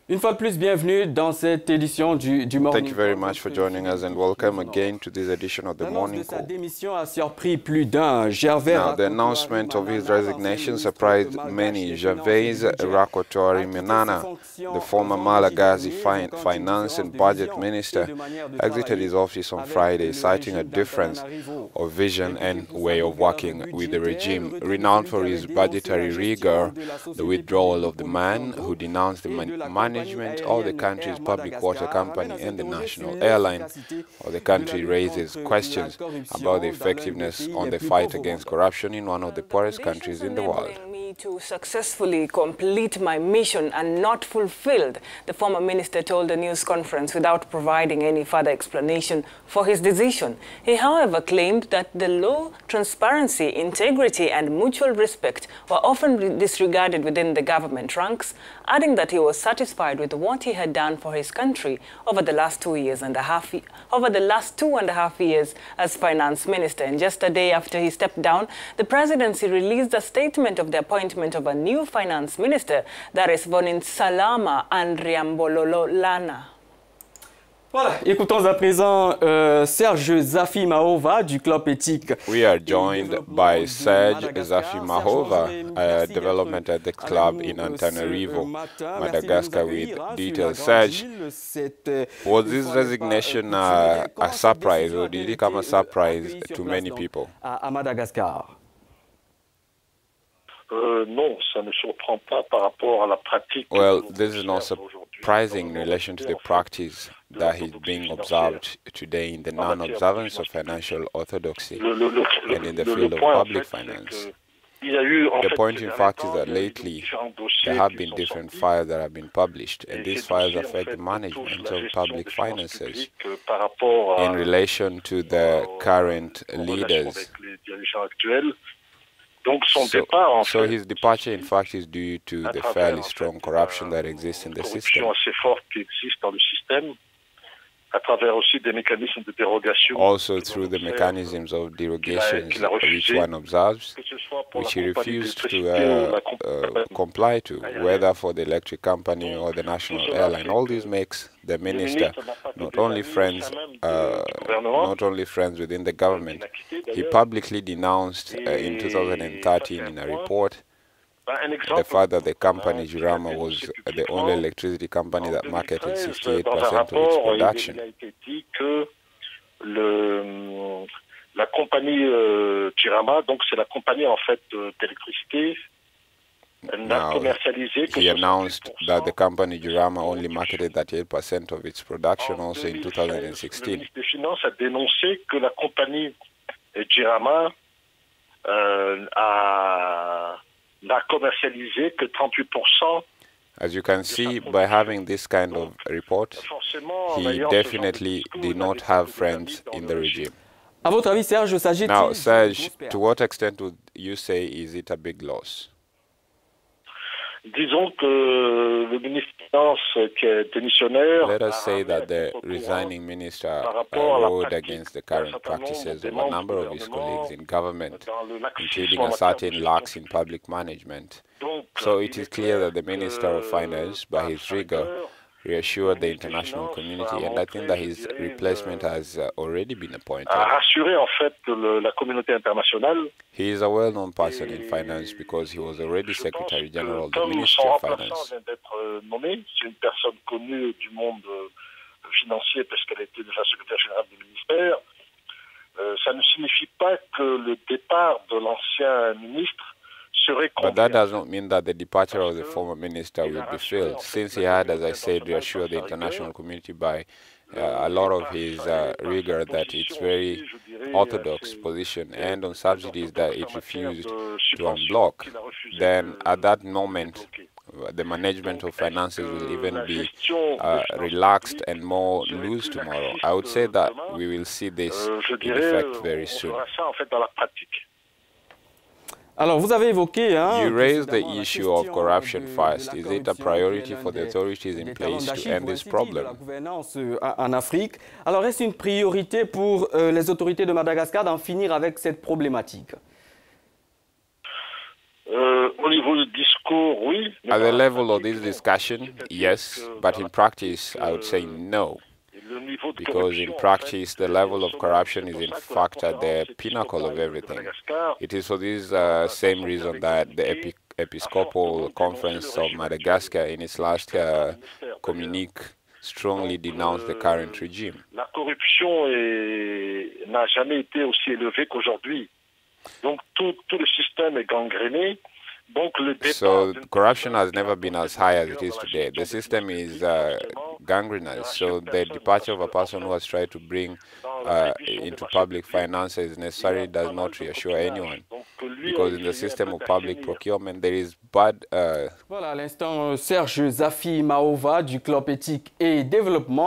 Une fois de plus, bienvenue dans cette édition du Morning Call. Thank you very much for joining us and welcome again to this edition of the Morning Sa Call. démission a surpris plus d'un. Gervais Now, the announcement of his resignation surprised many. Gervais Rakotori Menana, the former Malagasy finance and budget minister, exited his office on Friday, citing a difference of vision and way of working with the regime. Renowned for his budgetary rigor, the withdrawal of the man who denounced the management of the country's public water company and the national airline of the country raises questions about the effectiveness on the fight against corruption in one of the poorest countries in the world. To successfully complete my mission and not fulfilled, the former minister told a news conference without providing any further explanation for his decision. He, however, claimed that the law, transparency, integrity and mutual respect were often disregarded within the government ranks, adding that he was satisfied with what he had done for his country over the last 2.5 years as finance minister. And just a day after he stepped down, the presidency released a statement of the appointment of a new finance minister, that is Voninsalama Andriambololana. Voilà, écoutons à présent Serge Zafimahova du club éthique. We are joined by Serge Zafimahova, development at the club in Antananarivo, Madagascar, with details. Serge, was this resignation a surprise, or did it come a surprise to many people? À Madagascar. Non, ça ne surprend pas par rapport à la pratique. Well, this is not surprising in relation to the practice that is being observed today in the non-observance of financial orthodoxy and in the field of public finance. The point, in fact, is that lately there have been different files that have been published, and these files affect the management of public finances in relation to the current leaders. So his departure, in fact, is due to the fairly strong corruption that exists in the system. Also through the mechanisms of derogations which one observes, which he refused to comply to, whether for the electric company or the national airline. All this makes the minister not only friends within the government. He publicly denounced in 2013 in a report the fact that the company Jurama was the only electricity company that marketed 68% of its production. La compagnie Jirama, donc c'est la compagnie en fait d'électricité. Now, he announced that the company Jurama only marketed 38% of its production also in 2016. Le ministre des Finances a dénoncé que la compagnie Jirama n'a commercialisé que 38%. As you can see, by having this kind of report, he definitely did not have friends in the regime. À votre avis, Serge, s'agit-il? Now, Serge, to what extent would you say is it a big loss? Disons que le ministre des Finances qui est démissionnaire. Let us say that the resigning minister rode against the current practices of a number of his colleagues in government, including a certain lax in public management. So it is clear that the Minister of Finance, by his rigor, reassured the international community, and I think that his replacement has already been appointed. He is a well-known person in finance because he was already Secretary General of the Ministry of Finance. Ça ne signifie pas que le départ de l'ancien ministre. But that does not mean that the departure of the former minister will be filled, since he had, as I said, reassured the international community by a lot of his rigor that it's very orthodox position, and on subsidies that it refused to unblock. Then at that moment, the management of finances will even be relaxed and more loose tomorrow. I would say that we will see this in effect very soon. Alors, vous avez évoqué, you raised the issue of corruption first. Is it a priority for the authorities in place to end this problem? La gouvernance en Afrique. Alors, est-ce une priorité pour les autorités de Madagascar d'en finir avec cette problématique? Au niveau du discours, discours, oui. At the level of this discussion, yes, but in practice, I would say no. Because in practice, the level of corruption is in fact at the pinnacle of everything. It is for this same reason that the Episcopal Conference of Madagascar, in its last communique, strongly denounced the current regime. La corruption n'a jamais été aussi élevée qu'aujourd'hui. Donc tout le système est gangréné. So corruption has never been as high as it is today. The system is gangrenous. So the departure of a person who has tried to bring into public finances necessarily does not reassure anyone. Because in the system of public procurement, there is bad... Voilà, à l'instant, Serge Zafi Mahova du Club Éthique et Développement.